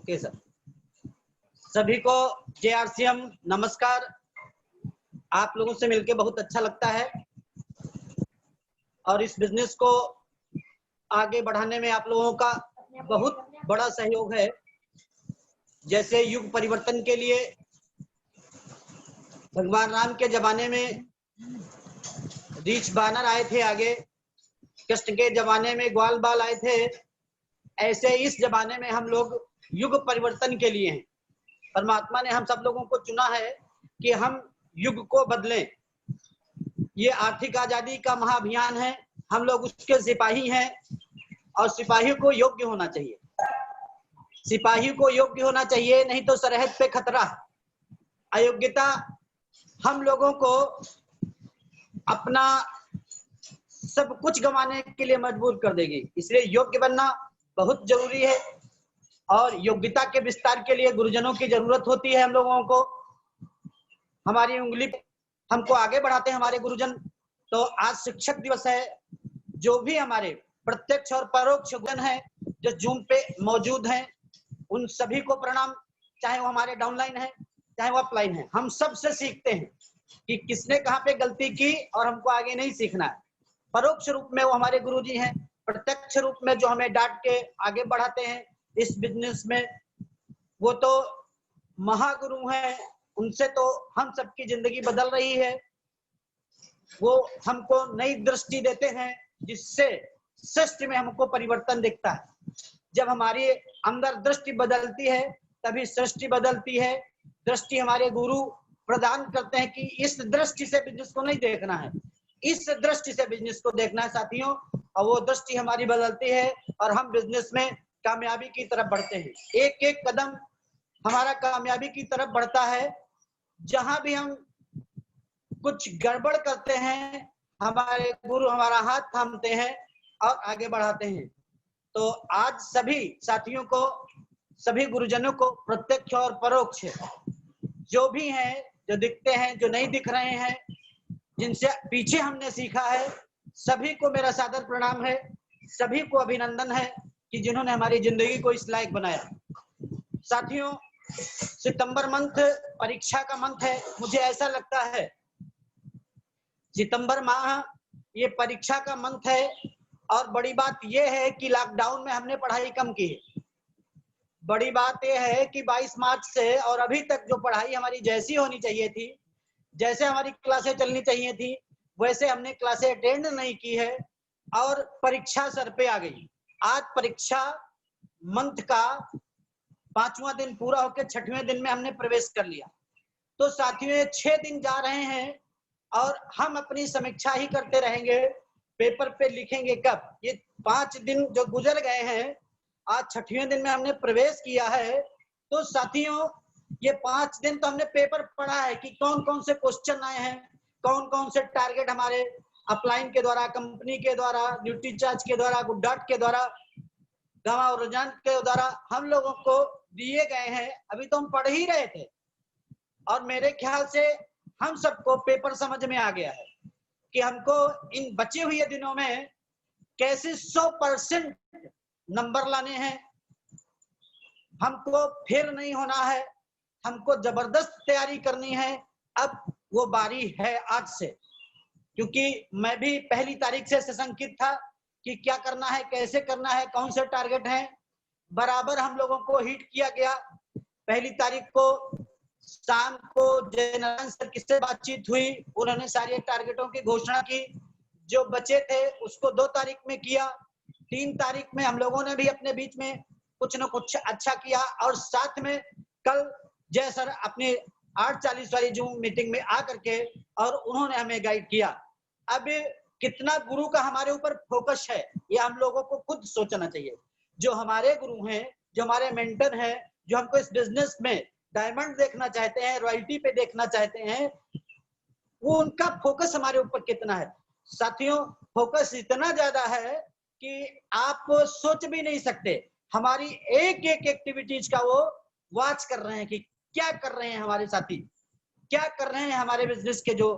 Okay sir. सभी को JRCM नमस्कार। आप लोगों से मिलके बहुत अच्छा लगता है और इस बिजनेस को आगे बढ़ाने में आप लोगों का बहुत बड़ा सहयोग है। जैसे युग परिवर्तन के लिए भगवान राम के जमाने में रीछ बानर आए थे, आगे कृष्ण के जमाने में ग्वाल बाल आए थे, ऐसे इस जमाने में हम लोग युग परिवर्तन के लिए हैं। परमात्मा ने हम सब लोगों को चुना है कि हम युग को बदलें। ये आर्थिक आजादी का महाअभियान है, हम लोग उसके सिपाही हैं और सिपाही को योग्य होना चाहिए। सिपाही को योग्य होना चाहिए, नहीं तो सरहद पे खतरा। अयोग्यता हम लोगों को अपना सब कुछ गंवाने के लिए मजबूर कर देगी। इसलिए योग्य बनना बहुत जरूरी है और योग्यता के विस्तार के लिए गुरुजनों की जरूरत होती है। हम लोगों को हमारी उंगली हमको आगे बढ़ाते हैं हमारे गुरुजन। तो आज शिक्षक दिवस है। जो भी हमारे प्रत्यक्ष और परोक्ष गुरुजन हैं जो जूम पे मौजूद हैं, उन सभी को प्रणाम। चाहे वो हमारे डाउनलाइन है चाहे वो अपलाइन है, हम सब से सीखते हैं कि किसने कहाँ पे गलती की और हमको आगे नहीं सीखना है। परोक्ष रूप में वो हमारे गुरुजी हैं, प्रत्यक्ष रूप में जो हमें डांट के आगे बढ़ाते हैं इस बिजनेस में, वो तो महागुरु हैं। उनसे तो हम सबकी जिंदगी बदल रही है। वो हमको नई दृष्टि देते हैं जिससे सृष्टि में हमको परिवर्तन दिखता है। जब हमारी अंदर दृष्टि बदलती है तभी सृष्टि बदलती है। दृष्टि हमारे गुरु प्रदान करते हैं कि इस दृष्टि से बिजनेस को नहीं देखना है, इस दृष्टि से बिजनेस को देखना है साथियों। और वो दृष्टि हमारी बदलती है और हम बिजनेस में कामयाबी की तरफ बढ़ते हैं। एक एक कदम हमारा कामयाबी की तरफ बढ़ता है। जहां भी हम कुछ गड़बड़ करते हैं हमारे गुरु हमारा हाथ थामते हैं और आगे बढ़ाते हैं। तो आज सभी साथियों को, सभी गुरुजनों को प्रत्यक्ष और परोक्ष जो भी हैं, जो दिखते हैं, जो नहीं दिख रहे हैं, जिनसे पीछे हमने सीखा है, सभी को मेरा सादर प्रणाम है। सभी को अभिनंदन है कि जिन्होंने हमारी जिंदगी को इस लायक बनाया। साथियों, सितंबर मंथ परीक्षा का मंथ है। मुझे ऐसा लगता है सितंबर माह ये परीक्षा का मंथ है। और बड़ी बात यह है कि लॉकडाउन में हमने पढ़ाई कम की है। बड़ी बात यह है कि 22 मार्च से और अभी तक जो पढ़ाई हमारी जैसी होनी चाहिए थी, जैसे हमारी क्लासें चलनी चाहिए थी, वैसे हमने क्लासें अटेंड नहीं की है और परीक्षा सर पे आ गई। आज परीक्षा मंथ का 5वां दिन पूरा होकर 6वें दिन में हमने प्रवेश कर लिया। तो साथियों 6 दिन जा रहे हैं और हम अपनी समीक्षा ही करते रहेंगे, पेपर पे लिखेंगे कब। ये 5 दिन जो गुजर गए हैं, आज 6वें दिन में हमने प्रवेश किया है। तो साथियों ये 5 दिन तो हमने पेपर पढ़ा है कि कौन कौन से क्वेश्चन आए हैं, कौन कौन से टारगेट हमारे अपलाइन के द्वारा, कंपनी के द्वारा, ड्यूटी चार्ज के द्वारा, गुड्डाट के द्वारा, गवा और रुझान के द्वारा हम लोगों को दिए गए हैं। अभी तो हम पढ़ ही रहे थे और मेरे ख्याल से हम सबको पेपर समझ में आ गया है कि हमको इन बचे हुए दिनों में कैसे 100% नंबर लाने हैं। हमको फेल नहीं होना है, हमको जबरदस्त तैयारी करनी है। अब वो बारी है आज से, क्योंकि मैं भी पहली तारीख से सशंकित था कि क्या करना है, कैसे करना है, कौन से टारगेट हैं। बराबर हम लोगों को हिट किया गया। पहली तारीख को शाम को जयनारायण सर किससे बातचीत हुई, उन्होंने सारे टारगेटों की घोषणा की। जो बचे थे उसको 2 तारीख में किया। 3 तारीख में हम लोगों ने भी अपने बीच में कुछ न कुछ अच्छा किया और साथ में कल जय सर अपने 8:40 वाली जूम मीटिंग में आकर के और उन्होंने हमें गाइड किया। अब कितना गुरु का हमारे ऊपर फोकस है ये हम लोगों को खुद सोचना चाहिए। जो हमारे गुरु हैं, जो हमारे मेंटर हैं, जो हमको इस बिजनेस में डायमंड देखना चाहते हैं, रॉयल्टी पे देखना चाहते हैं, वो उनका फोकस हमारे ऊपर कितना है। साथियों फोकस इतना ज्यादा है कि आप सोच भी नहीं सकते। हमारी एक एक एक्टिविटीज का वो वॉच कर रहे हैं कि क्या कर रहे हैं हमारे साथी, क्या कर रहे हैं हमारे बिजनेस के जो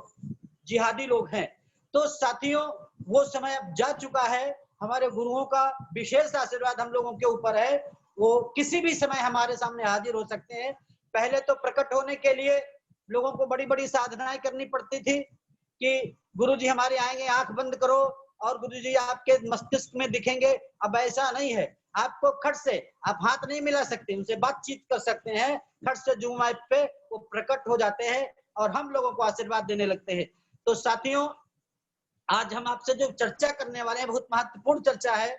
जिहादी लोग हैं। तो साथियों वो समय अब जा चुका है। हमारे गुरुओं का विशेष आशीर्वाद हम लोगों के ऊपर है। वो किसी भी समय हमारे सामने हाजिर हो सकते हैं। पहले तो प्रकट होने के लिए लोगों को बड़ी बड़ी साधनाएं करनी पड़ती थी कि गुरुजी हमारे आएंगे, आंख बंद करो और गुरुजी आपके मस्तिष्क में दिखेंगे। अब ऐसा नहीं है, आपको खट से आप हाथ नहीं मिला सकते, उनसे बातचीत कर सकते हैं, खट से जूम ऐप पे वो प्रकट हो जाते हैं और हम लोगों को आशीर्वाद देने लगते हैं। तो साथियों, आज हम आपसे जो चर्चा करने वाले हैं, बहुत महत्वपूर्ण चर्चा है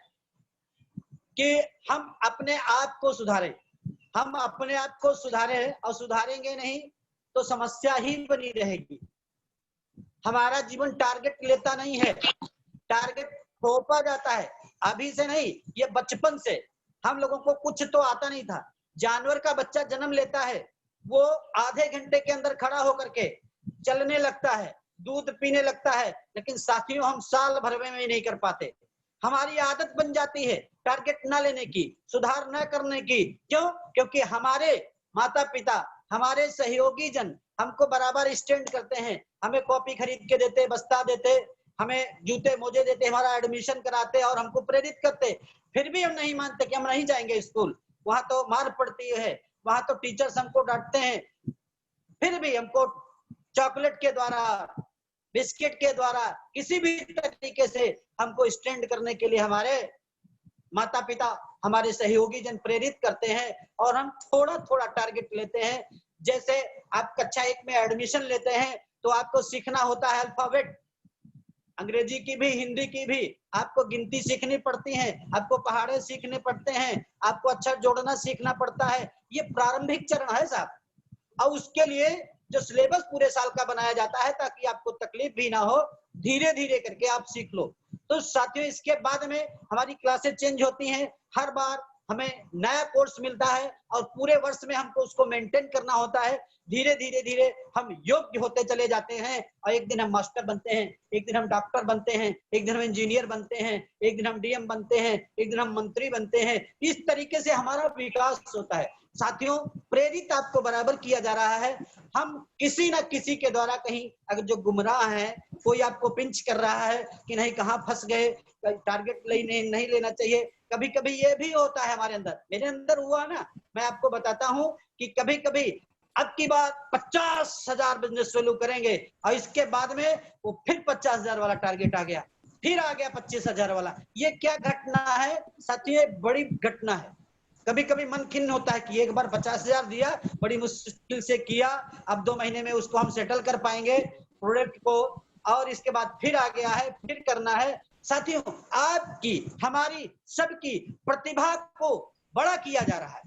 कि हम अपने आप को सुधारें। हम अपने आप को सुधारें, और सुधारेंगे नहीं तो समस्या ही बनी रहेगी। हमारा जीवन टारगेट लेता नहीं है, टारगेट थोपा जाता है। अभी से नहीं, ये बचपन से हम लोगों को कुछ तो आता नहीं था। जानवर का बच्चा जन्म लेता है, वो आधे घंटे के अंदर खड़ा होकर के चलने लगता है, दूध पीने लगता है, लेकिन साथियों हम साल भर में नहीं कर पाते। हमारी आदत बन जाती है टारगेट ना लेने की, सुधार न करने की। क्यों? क्योंकि हमारे माता पिता, हमारे सहयोगी जन हमको बराबर स्टैंड करते हैं, हमें कॉपी खरीद के देते, बस्ता देते, हमें जूते मोजे देते, हमारा एडमिशन कराते और हमको प्रेरित करते। फिर भी हम नहीं मानते कि हम नहीं जाएंगे स्कूल, वहां तो मार पड़ती है, वहां तो टीचर्स हमको डांटते हैं। फिर भी हमको चॉकलेट के द्वारा, बिस्किट के द्वारा, किसी भी तरीके से हमको स्टैंड करने के लिए हमारे माता पिता, हमारे सहयोगी जन प्रेरित करते हैं और हम थोड़ा थोड़ा टारगेट लेते हैं। जैसे आप कक्षा 1 में एडमिशन लेते हैं तो आपको सीखना होता है अल्फाबेट, अंग्रेजी की भी, हिंदी की भी, आपको गिनती सीखनी पड़ती है, आपको पहाड़े सीखने पड़ते हैं, आपको अक्षर जोड़ना सीखना पड़ता है। ये प्रारंभिक चरण है साहब, और उसके लिए जो सिलेबस पूरे साल का बनाया जाता है ताकि आपको तकलीफ भी ना हो, धीरे धीरे करके आप सीख लो। तो साथियों, इसके बाद में हमारी क्लासेस चेंज होती हैं, हर बार हमें नया कोर्स मिलता है और पूरे वर्ष में हमको उसको मेंटेन करना होता है। धीरे धीरे धीरे हम योग्य होते चले जाते हैं और एक दिन हम मास्टर बनते हैं, एक दिन हम डॉक्टर बनते हैं, एक दिन हम इंजीनियर बनते हैं, एक दिन हम डीएम बनते हैं, एक दिन हम मंत्री बनते हैं। इस तरीके से हमारा विकास होता है। साथियों, प्रेरित आपको बराबर किया जा रहा है। हम किसी न किसी के द्वारा कहीं अगर जो गुमराह है, कोई आपको पिंच कर रहा है कि नहीं कहाँ फंस गए, टारगेट नहीं लेना चाहिए। कभी कभी ये भी होता है हमारे अंदर, मेरे अंदर हुआ ना, मैं आपको बताता हूँ कि कभी कभी अब की बात 50,000 बिजनेस वैल्यू करेंगे और इसके बाद में वो फिर 50,000 वाला टारगेट आ गया, फिर आ गया 25,000 वाला। ये क्या घटना है साथियों? बड़ी घटना है। कभी कभी मन खिन्न होता है कि एक बार 50,000 दिया, बड़ी मुश्किल से किया, अब 2 महीने में उसको हम सेटल कर पाएंगे प्रोडक्ट को, और इसके बाद फिर आ गया है, फिर करना है। साथियों, आपकी, हमारी, सबकी प्रतिभा को बड़ा किया जा रहा है।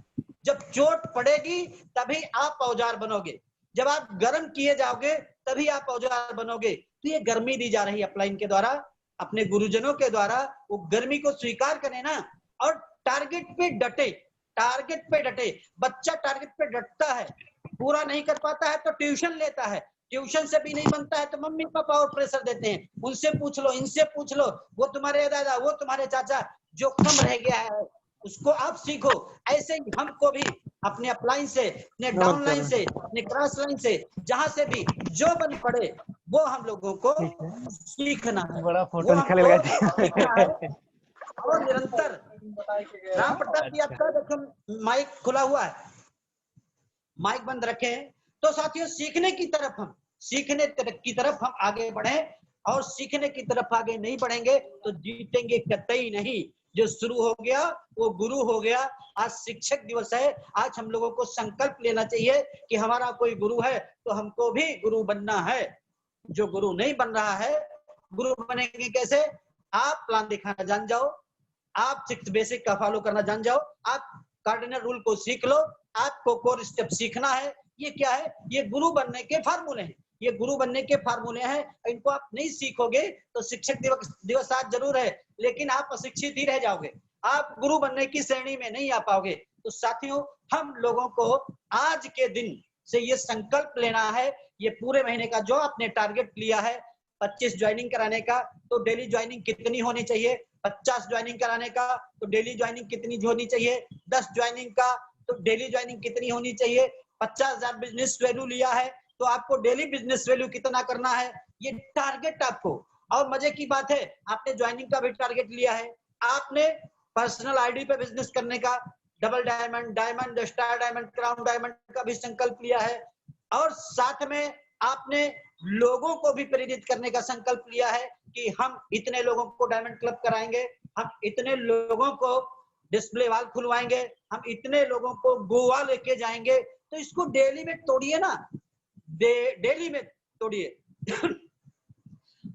जब चोट पड़ेगी तभी आप औजार बनोगे, जब आप गर्म किए जाओगे तभी आप औजार बनोगे। तो ये गर्मी दी जा रही है अपलाइन के द्वारा, अपने गुरुजनों के द्वारा, वो गर्मी को स्वीकार करें ना और टारगेट पे डटे, टारगेट पे डटे। बच्चा टारगेट पे डटता है, पूरा नहीं कर पाता है तो ट्यूशन लेता है, ट्यूशन से भी नहीं बनता है तो मम्मी पापा और प्रेशर देते हैं, उनसे पूछ लो, इनसे पूछ लो, वो तुम्हारे दादा, वो तुम्हारे चाचा। जो कम रह गया है उसको आप सीखो। ऐसे ही हमको भी अपने अपलाइन से, अपने डाउन लाइन से, अपने क्रॉस लाइन से, जहां से भी जो बन पड़े वो हम लोगों को सीखना है, बड़ा वो फोटो हमको सीखना है और निरंतर। राम प्रताप जी, आपका देखो माइक खुला हुआ है, माइक बंद रखें। तो साथियों, सीखने की तरफ हम आगे बढ़े, और सीखने की तरफ आगे नहीं बढ़ेंगे तो जीतेंगे कतई नहीं। जो शुरू हो गया वो गुरु हो गया। आज शिक्षक दिवस है, आज हम लोगों को संकल्प लेना चाहिए कि हमारा कोई गुरु है तो हमको भी गुरु बनना है। जो गुरु नहीं बन रहा है, गुरु बनेंगे कैसे? आप प्लान दिखाना जान जाओ, आप 6 बेसिक का फॉलो करना जान जाओ, आप कार्डिनल रूल को सीख लो, आपको कोर स्टेप सीखना है। ये क्या है? ये गुरु बनने के फार्मूले हैं, ये गुरु बनने के फार्मूले हैं। इनको आप नहीं सीखोगे तो शिक्षक दिवस आज जरूर है, लेकिन आप अशिक्षित ही रह जाओगे, आप गुरु बनने की श्रेणी में नहीं आ पाओगे। तो साथियों, हम लोगों को आज के दिन से ये संकल्प लेना है, ये पूरे महीने का जो आपने टारगेट लिया है 25 ज्वाइनिंग कराने का, तो डेली ज्वाइनिंग कितनी होनी चाहिए? 50 ज्वाइनिंग कराने का तो डेली ज्वाइनिंग कितनी होनी चाहिए? 10 ज्वाइनिंग का तो डेली ज्वाइनिंग कितनी होनी चाहिए? 50,000 बिजनेस वैल्यू लिया है तो आपको डेली बिजनेस वैल्यू कितना करना है? ये टारगेट आपको। और मजे की बात है, आपने ज्वाइनिंग का भी टारगेट लिया है, आपने पर्सनल आईडी पे बिजनेस करने का, double diamond, diamond, star diamond, crown diamond का भी संकल्प लिया है। और साथ में आपने लोगों को भी प्रेरित करने का संकल्प लिया है कि हम इतने लोगों को डायमंड क्लब कराएंगे, हम इतने लोगों को डिस्प्ले वॉल खुलवाएंगे, हम इतने लोगों को गोवा लेके जाएंगे। तो इसको डेली में तोड़िए ना, डेली में तोड़िए।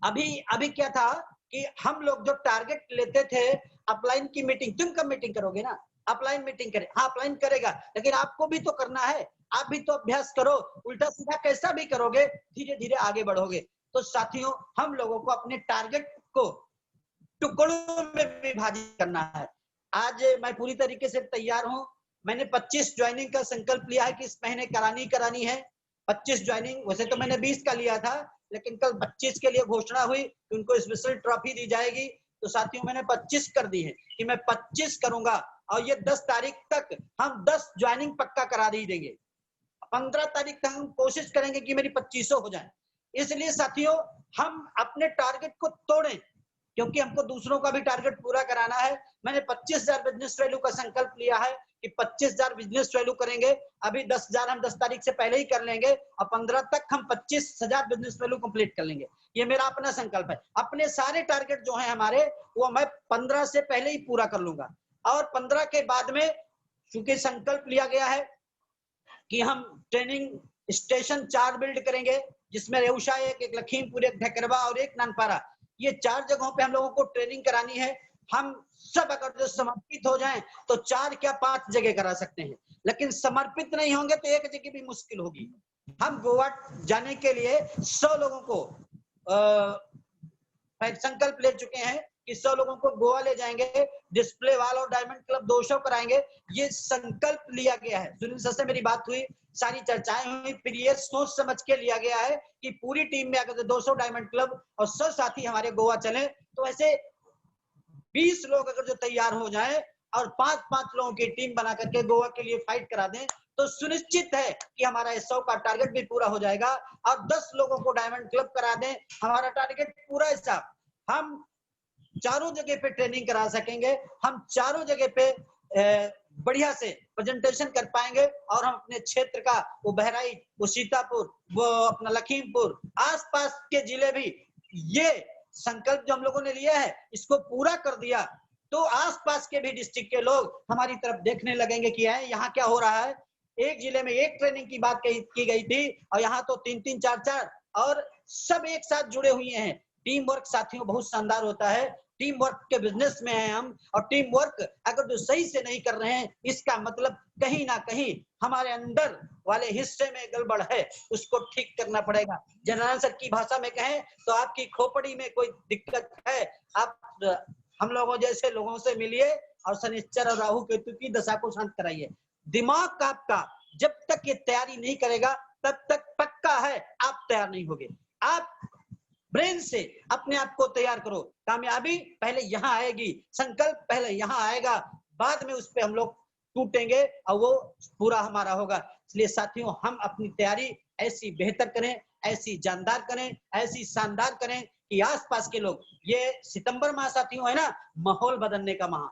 अभी क्या था कि हम लोग जो टारगेट लेते थे, अपलाइन की मीटिंग, तुम कब मीटिंग करोगे ना, अपलाइन मीटिंग करे, हाँ अपलाइन करेगा, लेकिन आपको भी तो करना है, आप भी तो अभ्यास करो। उल्टा सीधा कैसा भी करोगे, धीरे धीरे आगे बढ़ोगे। तो साथियों, हम लोगों को अपने टारगेट को टुकड़ों में विभाजित करना है। आज मैं पूरी तरीके से तैयार हूं। मैंने 25 ज्वाइनिंग का संकल्प लिया है कि इस महीने करानी है 25 ज्वाइनिंग। वैसे तो मैंने 20 का लिया था, लेकिन कल 25 के लिए घोषणा हुई कि उनको स्पेशल ट्रॉफी दी जाएगी। तो साथियों, मैंने 25 कर दी है कि मैं 25 करूंगा, और ये 10 तारीख तक हम 10 ज्वाइनिंग पक्का करा दी देंगे। 15 तारीख तक हम कोशिश करेंगे कि मेरी 2500 हो जाए। इसलिए साथियों, हम अपने टारगेट को तोड़ें, क्योंकि हमको दूसरों का भी टारगेट पूरा कराना है। मैंने 25,000 बिजनेस वैल्यू का संकल्प लिया है कि 25,000 बिजनेस वैल्यू करेंगे। अभी 10,000 हम 10 तारीख से पहले ही कर लेंगे, और 15 तक हम 25,000 बिजनेस वैल्यू कंप्लीट कर लेंगे। ये मेरा अपना संकल्प है। अपने सारे टारगेट जो है हमारे, वो मैं 15 से पहले ही पूरा कर लूंगा। और 15 के बाद में, चूंकि संकल्प लिया गया है कि हम ट्रेनिंग स्टेशन 4 बिल्ड करेंगे, जिसमें रेउशा एक लखीमपुर, एक ढकरवा और एक नानपारा, ये 4 जगहों पे हम लोगों को ट्रेनिंग करानी है। हम सब अगर जो समर्पित हो जाएं तो 4 क्या 5 जगह करा सकते हैं, लेकिन समर्पित नहीं होंगे तो एक जगह भी मुश्किल होगी। हम गोवा जाने के लिए 100 लोगों को संकल्प ले चुके हैं कि 100 लोगों को गोवा ले जाएंगे, डिस्प्ले वॉल और डायमंड क्लब 200 कराएंगे। ये संकल्प लिया गया है। सुनील सर से मेरी बात हुई, सारी चर्चाएं हुई, फिर ये सोच समझ के लिया गया है कि पूरी टीम में अगर 200 डायमंड क्लब और 100 साथी हमारे गोवा चले, तो ऐसे 20 लोग अगर जो तैयार हो जाए और 5-5 लोगों की टीम बना करके गोवा के लिए फाइट करा दें, तो सुनिश्चित है कि हमारा 100 का टारगेट भी पूरा हो जाएगा। और 10 लोगों को डायमंड क्लब करा दें, हमारा टारगेट पूरा है साहब। हम चारों जगह पे ट्रेनिंग करा सकेंगे, हम चारों जगह पे बढ़िया से प्रेजेंटेशन कर पाएंगे, और हम अपने क्षेत्र का, वो बहराइच, वो सीतापुर, वो अपना लखीमपुर, आसपास के जिले भी, ये संकल्प जो हम लोगों ने लिया है, इसको पूरा कर दिया तो आसपास के भी डिस्ट्रिक्ट के लोग हमारी तरफ देखने लगेंगे कि है यहाँ क्या हो रहा है। एक जिले में एक ट्रेनिंग की बात की गई थी, और यहाँ तो 3-3, 4-4, और सब एक साथ जुड़े हुए हैं। टीम वर्क साथियों बहुत शानदार होता है। टीम वर्क के बिजनेस में हैं हम, और टीम वर्क अगर जो सही से नहीं कर रहे हैं, इसका मतलब कहीं ना कहीं हमारे अंदर वाले हिस्से में गड़बड़ है, उसको ठीक करना पड़ेगा। जनरल सर की भाषा में कहें तो आपकी खोपड़ी में कोई दिक्कत है, आप हम लोगों जैसे लोगों से मिलिए और शनिश्चर और राहु केतु की दशा को शांत कराइए। दिमाग का आपका जब तक ये तैयारी नहीं करेगा, तब तक पक्का है आप तैयार नहीं होगे। आप ब्रेन से अपने आप को तैयार करो। कामयाबी पहले यहाँ आएगी, संकल्प पहले यहाँ आएगा, बाद में उस पर हम लोग टूटेंगे और वो पूरा हमारा होगा। इसलिए साथियों, हम अपनी तैयारी ऐसी बेहतर करें, ऐसी जानदार करें, ऐसी शानदार करें कि आसपास के लोग, ये सितंबर माह साथियों है ना, माहौल बदलने का माह,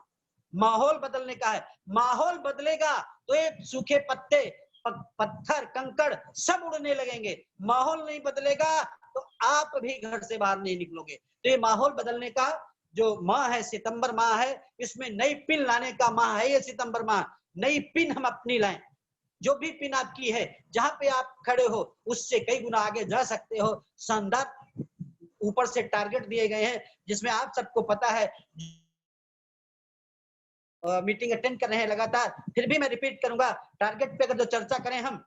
माहौल बदलने का है। माहौल बदलेगा तो ये सूखे पत्ते, पत्थर, कंकड़ सब उड़ने लगेंगे। माहौल नहीं बदलेगा तो आप भी घर से बाहर नहीं निकलोगे। तो ये माहौल बदलने का जो माह है, सितंबर माह है, इसमें नई पिन लाने का माह है ये सितंबर माह। नई पिन हम अपनी लाएं। जो भी पिन आपकी है, जहां पे आप खड़े हो, उससे कई गुना आगे जा सकते हो। शानदार ऊपर से टारगेट दिए गए हैं, जिसमें आप सबको पता है, मीटिंग अटेंड कर रहे हैं लगातार, फिर भी मैं रिपीट करूंगा, टारगेट पे अगर जो चर्चा करें हम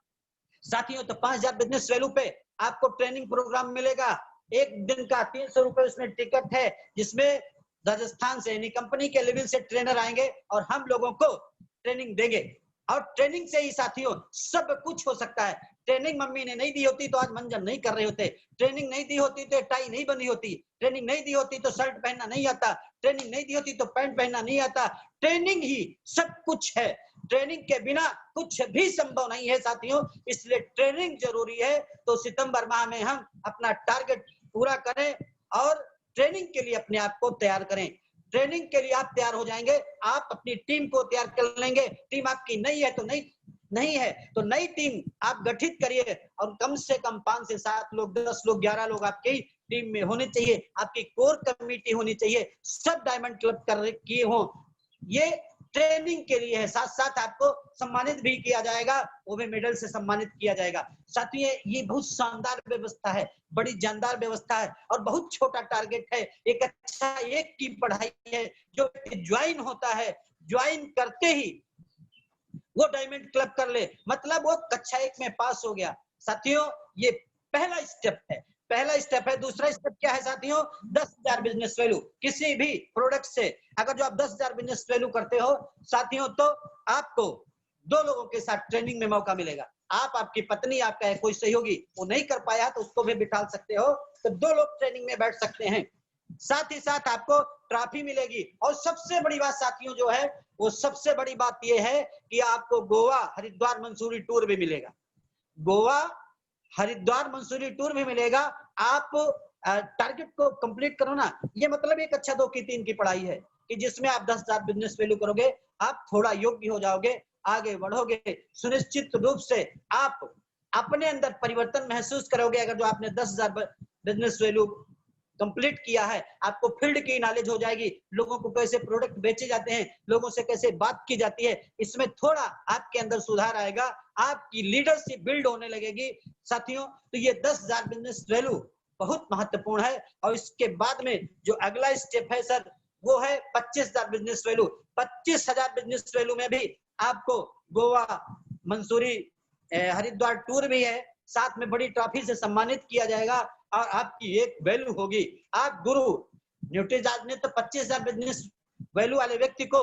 साथियों, तो 5,000 बिजनेस वैल्यू पे आपको ट्रेनिंग प्रोग्राम मिलेगा। एक दिन का 300 रुपए उसमें टिकट है, जिसमें राजस्थान से यानी कंपनी के लेवल से ट्रेनर आएंगे और हम लोगों को ट्रेनिंग देंगे। और ट्रेनिंग से ही साथियों सब कुछ हो सकता है। ट्रेनिंग मम्मी ने नहीं दी होती तो आज मंजन नहीं कर रहे होते, ट्रेनिंग नहीं दी होती तो टाई नहीं बनी होती, ट्रेनिंग नहीं दी होती तो शर्ट पहनना नहीं आता, ट्रेनिंग नहीं दी होती तो पैंट पहनना नहीं आता। ट्रेनिंग ही सब कुछ है, ट्रेनिंग के बिना कुछ भी संभव नहीं है साथियों। इसलिए ट्रेनिंग जरूरी है। तो सितंबर माह में हम अपना टारगेट पूरा करें और ट्रेनिंग के लिए अपने आप को तैयार करें। ट्रेनिंग के लिए आप तैयार हो जाएंगे, आप अपनी टीम को तैयार कर लेंगे। टीम आपकी नई है तो नहीं है तो नई टीम आप गठित करिए और कम से कम 5 से 7 लोग, 10 लोग, 11 लोग आपकी टीम में होने चाहिए। आपकी कोर कमेटी होनी चाहिए, सब डायमंड क्लब कर किए हों। ये ट्रेनिंग के लिए है, साथ साथ आपको सम्मानित भी किया जाएगा, वो भी मेडल से सम्मानित किया जाएगा। साथियों ये बहुत शानदार व्यवस्था है, बड़ी जानदार व्यवस्था है और बहुत छोटा टारगेट है। एक अच्छा एक की पढ़ाई है, जो ज्वाइन होता है, ज्वाइन करते ही वो डायमंड क्लब कर ले, मतलब वो कक्षा 1 में पास हो गया। साथियों ये पहला स्टेप है, पहला स्टेप है। दूसरा स्टेप क्या है साथियों? 10,000 बिजनेस वैल्यू किसी भी प्रोडक्ट से। अगर जो आप 10,000 बिजनेस वैल्यू करते हो साथियों, तो आपको 2 लोगों के साथ ट्रेनिंग में मौका मिलेगा। आप, आपकी पत्नी, आपका है कोई सहयोगी, वो नहीं कर पाया तो उसको भी बिठा सकते हो, तो 2 लोग ट्रेनिंग में बैठ सकते हैं। साथ ही साथ आपको ट्रॉफी मिलेगी। और सबसे बड़ी बात साथियों जो है, वो सबसे बड़ी बात ये है कि आपको गोवा, हरिद्वार, मंसूरी टूर भी मिलेगा। गोवा, हरिद्वार, मंसूरी टूर भी मिलेगा। आप टारगेट को कंप्लीट करो ना, ये मतलब एक अच्छा 2 की 3 की पढ़ाई है कि जिसमें आप 10,000 बिजनेस वैल्यू करोगे, आप थोड़ा योग्य हो जाओगे, आगे बढ़ोगे। सुनिश्चित रूप से आप अपने अंदर परिवर्तन महसूस करोगे। अगर जो आपने 10,000 बिजनेस वैल्यू कंप्लीट किया है, आपको फील्ड की नॉलेज हो जाएगी, लोगों को कैसे प्रोडक्ट बेचे जाते हैं, लोगों से कैसे बात की जाती है, इसमें थोड़ा आपके अंदर सुधार आएगा, आपकी लीडरशिप बिल्ड होने लगेगी। साथियों तो ये 10,000 बिजनेस वैल्यू बहुत महत्वपूर्ण है। और इसके बाद में जो अगला स्टेप है सर, वो है 25,000 बिजनेस वैल्यू। 25,000 बिजनेस वैल्यू में भी आपको गोवा, मंसूरी, हरिद्वार टूर भी है, साथ में बड़ी ट्रॉफी से सम्मानित किया जाएगा और आपकी एक वैल्यू होगी। आप गुरु, न्यूट्रीचार्ज ने तो 25,000 बिजनेस वैल्यू वाले व्यक्ति को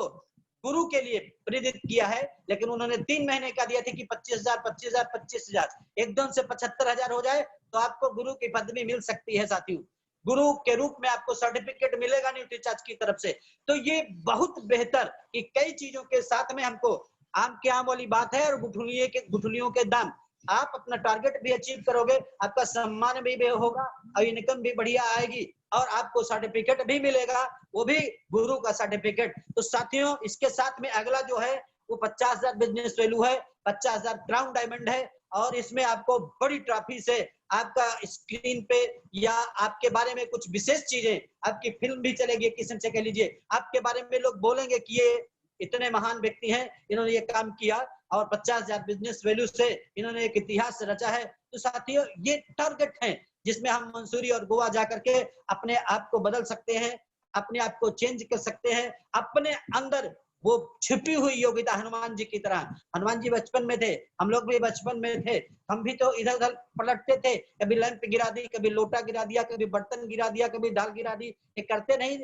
गुरु के लिए प्रेरित किया है, लेकिन उन्होंने 3 महीने का दिया था कि 25,000 25,000 25,000 एकदम से 75,000 हो जाए तो आपको गुरु की पदवी मिल सकती है। साथियों गुरु के रूप में आपको सर्टिफिकेट मिलेगा न्यूट्रीचार्ज की तरफ से। तो ये बहुत बेहतर कि कई चीजों के साथ में हमको आम के आम वाली बात है और गुठलियों के दाम। आप अपना टारगेट भी अचीव करोगे, आपका सम्मान भी होगा और इनकम भी बढ़िया आएगी और आपको सर्टिफिकेट भी मिलेगा, वो भी गुरु का सर्टिफिकेट। तो साथियों इसके साथ में अगला जो है वो 50,000 बिजनेस वैल्यू है, 50,000 क्राउन डायमंड है और इसमें आपको बड़ी ट्रॉफी से आपका स्क्रीन पे या आपके बारे में कुछ विशेष चीजें, आपकी फिल्म भी चलेगी, किस्म से कह लीजिए, आपके बारे में लोग बोलेंगे कि ये इतने महान व्यक्ति हैं, इन्होंने ये काम किया और 50,000 बिजनेस वैल्यू से इन्होंने एक इतिहास रचा है। तो साथियों ये टारगेट है जिसमें हम मंसूरी और गोवा जाकर के अपने आप को बदल सकते हैं, अपने आप को चेंज कर सकते हैं, अपने अंदर वो छिपी हुई योग्यता हनुमान जी की तरह। हनुमान जी बचपन में थे, हम लोग भी बचपन में थे, हम भी तो इधर उधर पलटते थे, कभी लैंप गिरा दी, कभी लोटा गिरा दिया, कभी बर्तन गिरा दिया, कभी दाल गिरा दी। ये करते नहीं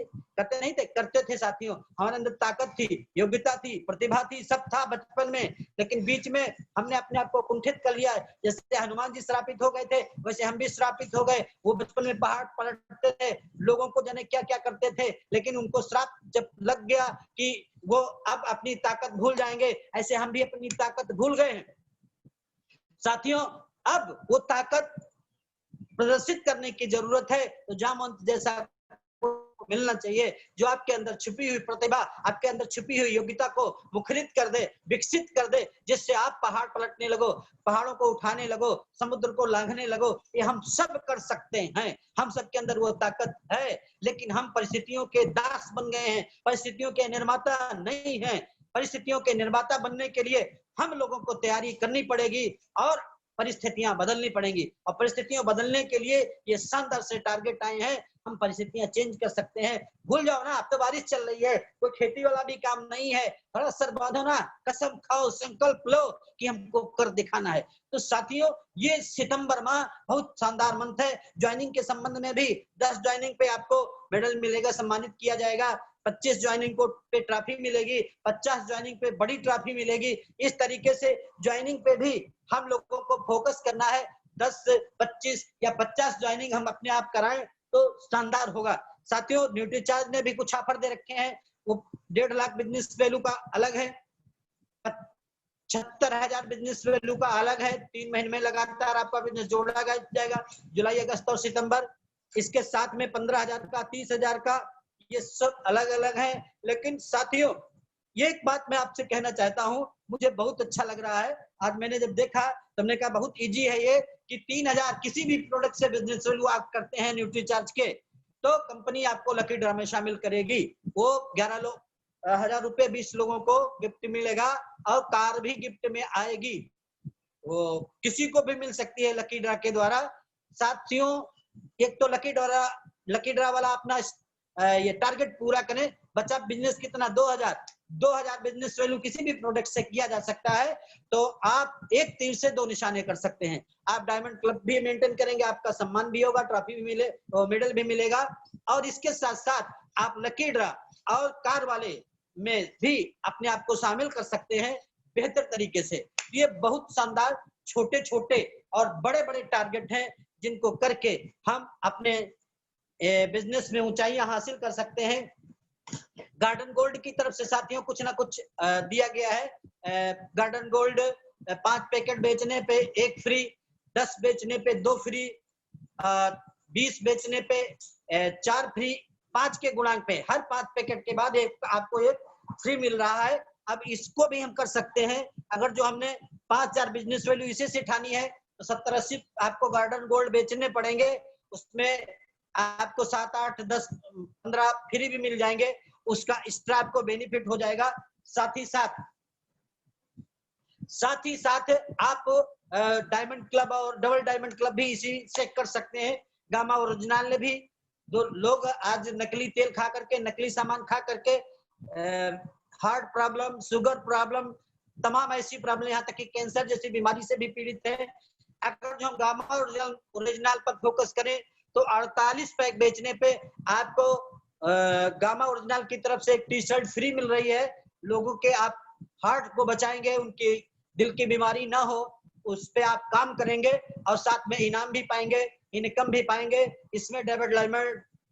थे, करते थे साथियों। हमारे अंदर ताकत थी, योग्यता थी, प्रतिभा थी, सब था बचपन में, लेकिन बीच में हमने अपने आप को कुंठित कर लिया। जैसे हनुमान जी श्रापित हो गए थे, वैसे हम भी श्रापित हो गए। वो बचपन में पहाड़ पलटते थे, लोगों को जाने क्या क्या करते थे, लेकिन उनको श्राप जब लग गया कि वो अब अपनी ताकत भूल जाएंगे, ऐसे हम भी अपनी ताकत भूल गए हैं। साथियों अब वो ताकत प्रदर्शित करने की जरूरत है। तो जामवंत जैसा मिलना चाहिए जो आपके अंदर छुपी हुई प्रतिभा, आपके अंदर छुपी हुई योग्यता को मुखरित कर दे, विकसित कर दे, जिससे आप पहाड़ पलटने लगो, पहाड़ों को उठाने लगो, समुद्र को लांघने लगो। ये हम सब कर सकते हैं, हम सबके अंदर वो ताकत है, लेकिन हम परिस्थितियों के दास बन गए हैं, परिस्थितियों के निर्माता नहीं हैं। परिस्थितियों के निर्माता बनने के लिए हम लोगों को तैयारी करनी पड़ेगी और परिस्थितियां बदलनी पड़ेंगी। और परिस्थितियां बदलने के लिए ये शानदार से टारगेट आए हैं, हम परिस्थितियां चेंज कर सकते हैं। भूल जाओ ना, अब तो बारिश चल रही है, कोई खेती वाला भी काम नहीं है, थोड़ा सर बांधो ना, कसम खाओ, संकल्प लो कि हमको कर दिखाना है। तो साथियों ये सितंबर माह बहुत शानदार मंथ है। ज्वाइनिंग के संबंध में भी 10 ज्वाइनिंग पे आपको मेडल मिलेगा, सम्मानित किया जाएगा। 25 ज्वाइनिंग को पे ट्रॉफी मिलेगी, 50 ज्वाइनिंग पे बड़ी ट्रॉफी मिलेगी। इस तरीके से ज्वाइनिंग पे भी हम लोगों को फोकस करना है। 10, 25 या 50 ज्वाइनिंग हम अपने आप कराएं तो शानदार होगा। साथियों न्यूट्रीचार्ज ने भी कुछ ऑफर दे रखे हैं, वो 1.5 लाख बिजनेस वैल्यू का अलग है, 76,000 बिजनेस वैल्यू का अलग है। 3 महीने में लगातार आपका बिजनेस जोड़ा जाएगा, जुलाई, अगस्त और सितंबर। इसके साथ में 15,000 का, 30,000 का ये सब अलग अलग है। लेकिन साथियों, ये एक बात मैं आपसे कहना चाहता हूँ, मुझे बहुत अच्छा लग रहा है। आज मैंने जब देखा तो हमने कहा बहुत इजी है ये, कि 3000 किसी भी प्रोडक्ट से बिजनेस वैल्यू आप करते हैं न्यूट्रीचार्ज के, तो कंपनी आपको लकी ड्रा में शामिल करेगी। वो 11,000 रुपए 20 लोगों को गिफ्ट मिलेगा और कार भी गिफ्ट में आएगी। वो किसी को भी मिल सकती है लकी ड्रा के द्वारा। साथियों, एक तो लकी ड्रा वाला अपना ये टारगेट पूरा करें। बचा बिजनेस कितना, 2000 बिजनेस वैल्यू किसी भी प्रोडक्ट से किया जा सकता है, तो आप एक तीर से 2 निशाने कर सकते हैं। आप डायमंड क्लब भी मेंटेन करेंगे, आपका सम्मान भी होगा, ट्रॉफी भी मिले, मेडल भी मिलेगा, और इसके साथ साथ आप लकी ड्रा और कार वाले में भी अपने आप को शामिल कर सकते हैं बेहतर तरीके से। ये बहुत शानदार छोटे छोटे और बड़े बड़े टारगेट हैं, जिनको करके हम अपने बिजनेस में ऊंचाइयां हासिल कर सकते हैं। गार्डन गोल्ड की तरफ से साथियों कुछ ना कुछ दिया गया है। गार्डन गोल्ड 5 पैकेट बेचने पे 1 फ्री, 10 बेचने पे 2 फ्री, 20 बेचने पे 4 फ्री, 5 के गुणांक पे हर 5 पैकेट के बाद आपको एक फ्री मिल रहा है। अब इसको भी हम कर सकते हैं। अगर जो हमने 5000 बिजनेस वैल्यू इसे से ठानी है, तो 70-80 आपको गार्डन गोल्ड बेचने पड़ेंगे। उसमें आपको 7, 8, 10, 15 फ्री भी मिल जाएंगे, उसका एक्स्ट्रा आपको बेनिफिट हो जाएगा। साथ ही साथ आप डायमंड क्लब और डबल डायमंड क्लब भी इसी से कर सकते हैं। गामा ओरिजिनल ने भी, दो लोग आज नकली तेल खा करके, नकली सामान खा करके हार्ट प्रॉब्लम, शुगर प्रॉब्लम, तमाम ऐसी प्रॉब्लम, यहाँ तक कि कैंसर जैसी बीमारी से भी पीड़ित है। अगर जो हम गामा ओरिजिनल पर फोकस करें, तो 48 पैक बेचने पे आपको गामा ओरिजिनल की तरफ से एक टी शर्ट फ्री मिल रही है। लोगों के आप हार्ट को बचाएंगे, उनकी दिल की बीमारी ना हो, उस पे आप काम करेंगे, और साथ में इनाम भी पाएंगे, इनकम भी पाएंगे। इसमें डबल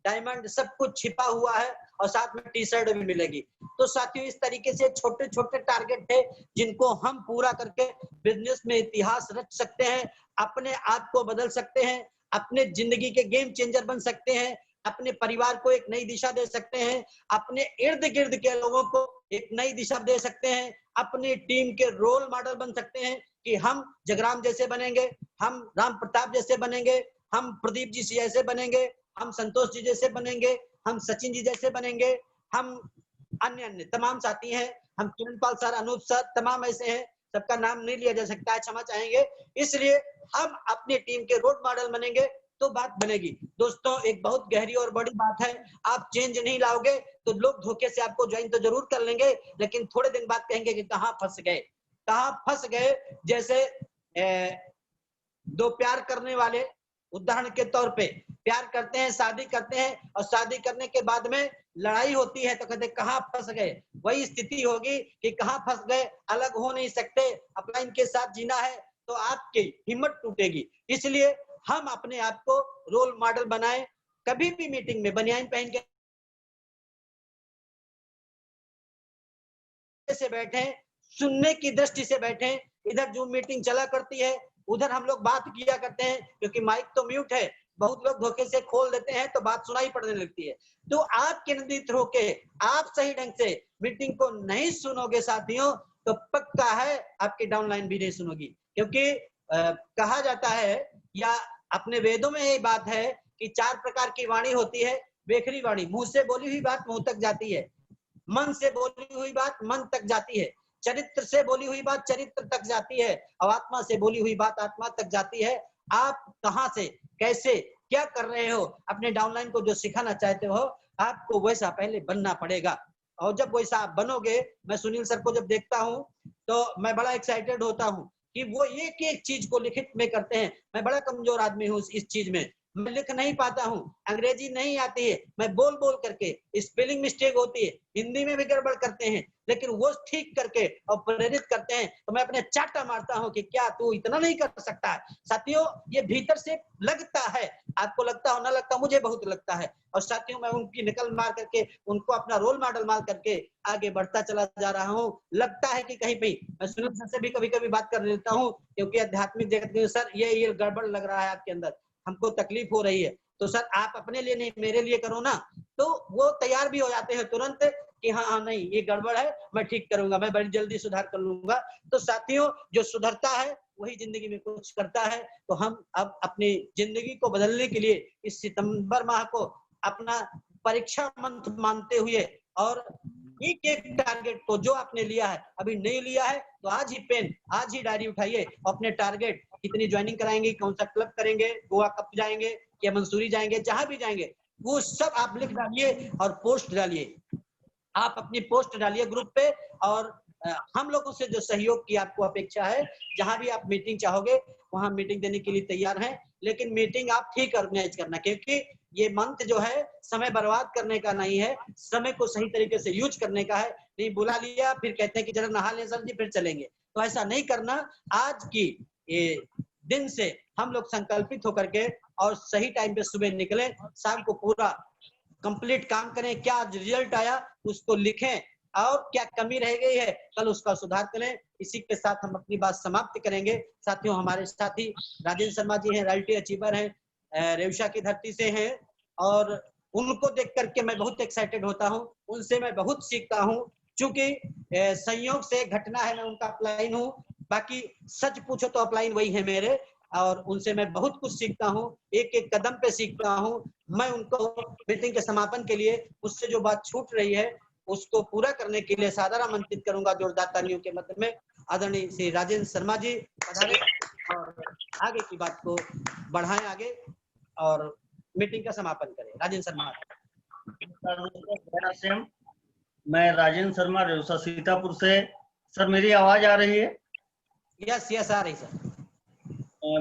डायमंड सब कुछ छिपा हुआ है, और साथ में टी शर्ट भी मिलेगी। तो साथियों, इस तरीके से छोटे छोटे टारगेट थे, जिनको हम पूरा करके बिजनेस में इतिहास रच सकते हैं, अपने आप को बदल सकते हैं, अपने जिंदगी के गेम चेंजर बन सकते हैं, अपने परिवार को एक नई दिशा दे सकते हैं, अपने इर्द गिर्द के लोगों को एक नई दिशा दे सकते हैं, अपनी टीम के रोल मॉडल बन सकते हैं कि हम जगराम जैसे बनेंगे, हम राम प्रताप जैसे बनेंगे, हम प्रदीप जी जैसे बनेंगे, हम संतोष जी जैसे बनेंगे, हम सचिन जी जैसे बनेंगे, हम अन्य अन्य तमाम साथी हैं, हम किरणपाल सर, अनूप सर, तमाम ऐसे हैं, सबका नाम नहीं लिया जा सकता है, क्षमा चाहेंगे। इसलिए हम अपनी टीम के रोल मॉडल बनेंगे तो बात बनेगी। दोस्तों, एक बहुत गहरी और बड़ी बात है, आप चेंज नहीं लाओगे तो लोग धोखे से आपको ज्वाइन तो जरूर कर लेंगे, लेकिन थोड़े दिन बाद कहेंगे कि कहाँ फंस गए। जैसे 2 प्यार करने वाले, उदाहरण के तौर पे प्यार करते हैं, शादी करते हैं, और शादी करने के बाद में लड़ाई होती है, तो कहते कहाँ फंस गए। वही स्थिति होगी कि कहाँ फंस गए, अलग हो नहीं सकते, अपना इनके साथ जीना है, तो आपकी हिम्मत टूटेगी। इसलिए हम अपने आप को रोल मॉडल बनाएं। कभी भी मीटिंग में बनियान पहन के से बैठे, सुनने की दृष्टि से बैठे। इधर जूम मीटिंग चला करती है, उधर हम लोग बात किया करते हैं, क्योंकि माइक तो म्यूट है, बहुत लोग धोखे से खोल देते हैं तो बात सुनाई पड़ने लगती है। तो आप केंद्रित होके आप सही ढंग से मीटिंग को नहीं सुनोगे साथियों, तो पक्का है आपकी डाउनलाइन भी नहीं सुनोगी। क्योंकि कहा जाता है, या अपने वेदों में यही बात है कि 4 प्रकार की वाणी होती है। वेखरी वाणी, मुंह से बोली हुई बात मुंह तक जाती है, मन से बोली हुई बात मन तक जाती है, चरित्र से बोली हुई बात चरित्र तक जाती है, और आत्मा से बोली हुई बात आत्मा तक जाती है। आप कहां से, कैसे, क्या कर रहे हो, अपने डाउनलाइन को जो सिखाना चाहते हो, आपको वैसा पहले बनना पड़ेगा। और जब वैसा आप बनोगे, मैं सुनील सर को जब देखता हूं तो मैं बड़ा एक्साइटेड होता हूं कि वो एक एक चीज को लिखित में करते हैं। मैं बड़ा कमजोर आदमी हूं इस चीज में, मैं लिख नहीं पाता हूँ, अंग्रेजी नहीं आती है, मैं बोल बोल करके, स्पेलिंग मिस्टेक होती है, हिंदी में भी गड़बड़ करते हैं, लेकिन वो ठीक करके और प्रेरित करते हैं, तो मैं अपने चाटा मारता हूँ कि क्या तू इतना नहीं कर सकता है। साथियों, ये भीतर से लगता है, आपको लगता हो ना लगता, मुझे बहुत लगता है, और साथियों मैं उनकी नकल मार करके, उनको अपना रोल मॉडल मान करके आगे बढ़ता चला जा रहा हूँ। लगता है कि कहीं पे मैं सुनील सर से भी कभी कभी बात कर लेता हूँ, क्योंकि आध्यात्मिक जगत में सर ये गड़बड़ लग रहा है आपके अंदर, हमको तकलीफ हो रही है, तो सर आप अपने लिए नहीं मेरे लिए करो ना, तो वो तैयार भी हो जाते हैं तुरंत कि हाँ हाँ नहीं ये गड़बड़ है, मैं ठीक करूंगा, मैं बड़ी जल्दी सुधार कर लूंगा। तो साथियों, जो सुधरता है वही जिंदगी में कुछ करता है। तो हम अब अपनी जिंदगी को बदलने के लिए इस सितंबर माह को अपना परीक्षा मंथ मानते हुए और एक एक टारगेट को जो आपने लिया है, अभी नहीं लिया है तो आज ही पेन, आज ही डायरी उठाइए, अपने टारगेट कितनी ज्वाइनिंग कराएंगे, कौन सा क्लब करेंगे, गोवा कब जाएंगे या मंसूरी जाएंगे, जहां भी जाएंगे वो सब आप लिख डालिए और पोस्ट डालिए। आप अपनी पोस्ट डालिए ग्रुप पे, और हम लोगों से जो सहयोग की आपको अपेक्षा है, जहां भी आप मीटिंग चाहोगे वहां मीटिंग देने के लिए तैयार हैं, लेकिन मीटिंग आप ठीक ऑर्गेनाइज करना, क्योंकि ये मंथ जो है समय बर्बाद करने का नहीं है, समय को सही तरीके से यूज करने का है। नहीं बुला लिया फिर कहते हैं कि जरा नहा लें सर जी फिर चलेंगे, तो ऐसा नहीं करना। आज की ये दिन से हम लोग संकल्पित होकर के और सही टाइम पे सुबह निकले, शाम को पूरा कंप्लीट काम करें, क्या रिजल्ट आया उसको लिखें और क्या कमी रह गई है कल उसका सुधार करें। इसी के साथ हम अपनी बात समाप्त करेंगे। साथियों, हमारे साथी राजेंद्र शर्मा जी हैं, रॉयल्टी अचीवर हैं, रेवशा की धरती से हैं, और उनको देख करके मैं बहुत एक्साइटेड होता हूं, उनसे मैं बहुत सीखता हूं। चूंकि संयोग से घटना है, मैं उनका अपलाइन हूं, बाकी सच पूछो तो अपलाइन वही है मेरे, और उनसे मैं बहुत कुछ सीखता हूं, एक एक कदम पे सीखता हूं। मैं उनको मीटिंग के समापन के लिए उससे जो बात छूट रही है उसको पूरा करने के लिए सादर आमंत्रित करूंगा जोरदार तालियों के मध्य में। आदरणीय श्री राजेंद्र शर्मा जी पधारे और आगे की बात को बढ़ाएं आगे और मीटिंग का समापन करें। राजेंद्र शर्मा। मैं राजेंद्र शर्मा रेवसा सीतापुर से। सर मेरी आवाज आ रही है? यस यस आ रही सर।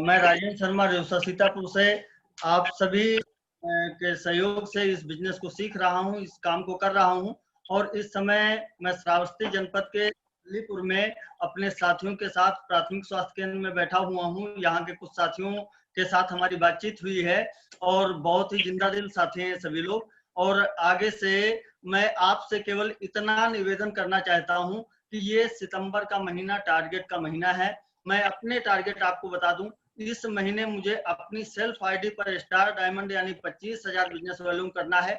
मैं राजेंद्र शर्मा रेवसा सीतापुर से आप सभी के सहयोग से इस बिजनेस को सीख रहा हूं, इस काम को कर रहा हूं, और इस समय मैं श्रावस्ती जनपद के अलीपुर में अपने साथियों के साथ प्राथमिक स्वास्थ्य केंद्र में बैठा हुआ हूं। यहाँ के कुछ साथियों के साथ हमारी बातचीत हुई है और बहुत ही जिंदा दिल साथी हैं सभी लोग। और आगे से मैं आपसे केवल इतना निवेदन करना चाहता हूं कि ये सितंबर का महीना टारगेट का महीना है। मैं अपने टारगेट आपको बता दूं, इस महीने मुझे अपनी सेल्फ आईडी पर स्टार डायमंड यानी 25,000 बिजनेस वॉल्यूम करना है,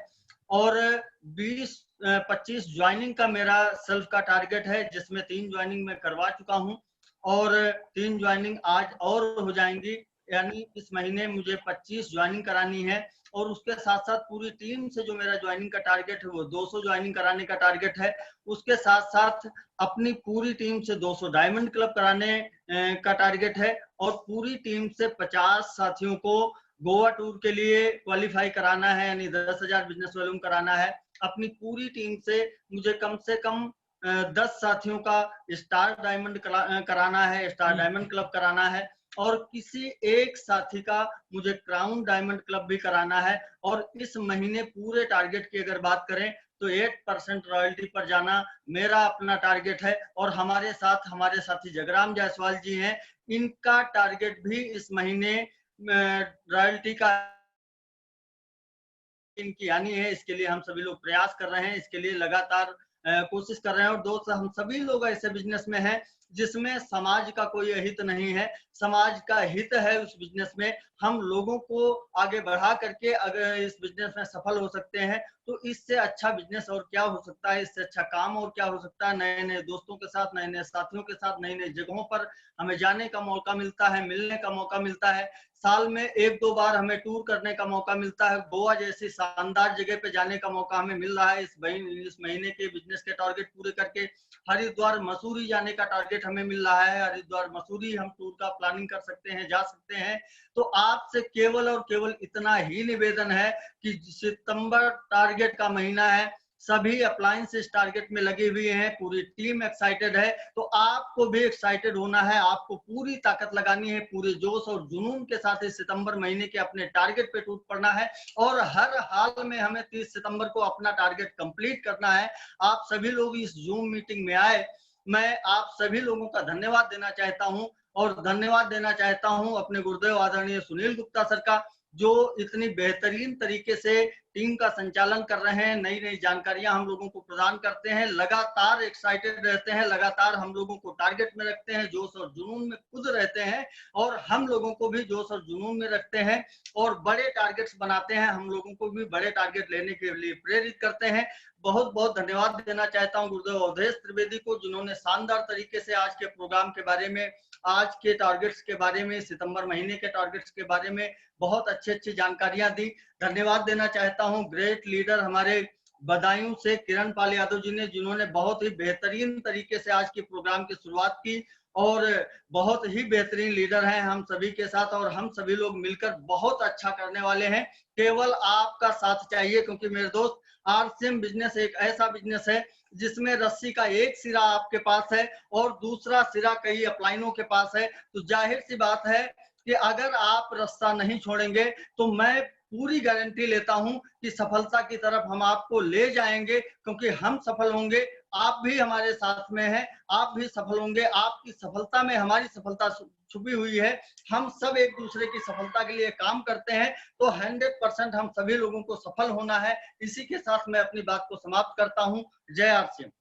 और 20-25 ज्वाइनिंग का मेरा सेल्फ का टारगेट है, जिसमें 3 ज्वाइनिंग मैं करवा चुका हूं और 3 ज्वाइनिंग आज और हो जाएंगी, यानी इस महीने मुझे 25 ज्वाइनिंग करानी है। और उसके साथ साथ पूरी टीम से जो मेरा ज्वाइनिंग का टारगेट है वो 200 ज्वाइनिंग कराने का टारगेट है। उसके साथ साथ अपनी पूरी टीम से 200 डायमंड क्लब कराने का टारगेट है, और पूरी टीम से 50 साथियों को गोवा टूर के लिए क्वालिफाई कराना है, यानी 10,000 बिजनेस वॉल्यूम कराना है। अपनी पूरी टीम से कम 10 साथियों का स्टार डायमंड कराना है, स्टार डायमंड क्लब कराना है, और किसी एक साथी का मुझे क्राउन डायमंड क्लब भी कराना है। और इस महीने पूरे टारगेट की अगर बात करें तो 8% रॉयल्टी पर जाना मेरा अपना टारगेट है। और हमारे साथ हमारे साथी जगराम जायसवाल जी हैं, इनका टारगेट भी इस महीने रॉयल्टी का इनकी आनी है। इसके लिए हम सभी लोग प्रयास कर रहे हैं, इसके लिए लगातार कोशिश कर रहे हैं। और दोस्त, हम सभी लोग ऐसे बिजनेस में हैं जिसमें समाज का कोई हित नहीं है, समाज का हित है उस बिजनेस में। हम लोगों को आगे बढ़ा करके अगर इस बिजनेस में सफल हो सकते हैं तो इससे अच्छा बिजनेस और क्या हो सकता है, इससे अच्छा काम और क्या हो सकता है। नए नए दोस्तों के साथ, नए नए साथियों के साथ, नई नई जगहों पर हमें जाने का मौका मिलता है, मिलने का मौका मिलता है। साल में 1-2 बार हमें टूर करने का मौका मिलता है, गोवा जैसी शानदार जगह पे जाने का मौका हमें मिल रहा है। इस महीने के बिजनेस के टारगेट पूरे करके हरिद्वार मसूरी जाने का टारगेट हमें मिल रहा है। हरिद्वार मसूरी हम टूर का प्लानिंग कर सकते हैं, जा सकते हैं। तो आपसे केवल और केवल इतना ही निवेदन है कि सितंबर टारगेट का महीना है, सभी अप्लायंस इस टारगेट में लगे हुए हैं, पूरी टीम एक्साइटेड है। तो आपको भी एक्साइटेड होना है, आपको पूरी ताकत लगानी है, पूरे जोश और जुनून के साथ इस सितंबर महीने के अपने टारगेट पे टूट पड़ना है, और हर हाल में हमें 30 सितंबर को अपना टारगेट कंप्लीट करना है। आप सभी लोग इस जूम मीटिंग में आए, मैं आप सभी लोगों का धन्यवाद देना चाहता हूं, और धन्यवाद देना चाहता हूं अपने गुरुदेव आदरणीय सुनील गुप्ता सर का, जो इतनी बेहतरीन तरीके से टीम का संचालन कर रहे हैं, नई नई जानकारियां हम लोगों को प्रदान करते हैं, लगातार एक्साइटेड रहते हैं, लगातार हम लोगों को टारगेट में रखते हैं, जोश और जुनून में खुद रहते हैं और हम लोगों को भी जोश और जुनून में रखते हैं और बड़े टारगेट्स बनाते हैं, हम लोगों को भी बड़े टारगेट लेने के लिए प्रेरित करते हैं। बहुत बहुत धन्यवाद देना चाहता हूं गुरुदेव अवधेश त्रिवेदी को, जिन्होंने शानदार तरीके से आज के प्रोग्राम के बारे में, आज के टारगेट्स के बारे में, सितंबर महीने के टारगेट्स के बारे में बहुत अच्छी जानकारियां दी। धन्यवाद देना चाहता हूं ग्रेट लीडर हमारे बदायूं से किरण पाल यादव जी ने, जिन्होंने बहुत ही बेहतरीन तरीके से आज के प्रोग्राम की शुरुआत की और बहुत ही बेहतरीन लीडर हैं हम सभी के साथ और हम सभी लोग मिलकर बहुत अच्छा करने वाले हैं। केवल आपका साथ चाहिए, क्योंकि मेरे दोस्त आरसीएम बिजनेस एक ऐसा बिजनेस है जिसमें रस्सी का एक सिरा आपके पास है और दूसरा सिरा कई अपलाइनों के पास है। तो जाहिर सी बात है कि अगर आप रास्ता नहीं छोड़ेंगे तो मैं पूरी गारंटी लेता हूं कि सफलता की तरफ हम आपको ले जाएंगे, क्योंकि हम सफल होंगे, आप भी हमारे साथ में हैं, आप भी सफल होंगे, आपकी सफलता में हमारी सफलता छुपी हुई है। हम सब एक दूसरे की सफलता के लिए काम करते हैं, तो 100% हम सभी लोगों को सफल होना है। इसी के साथ मैं अपनी बात को समाप्त करता हूं। जय आरसीएम।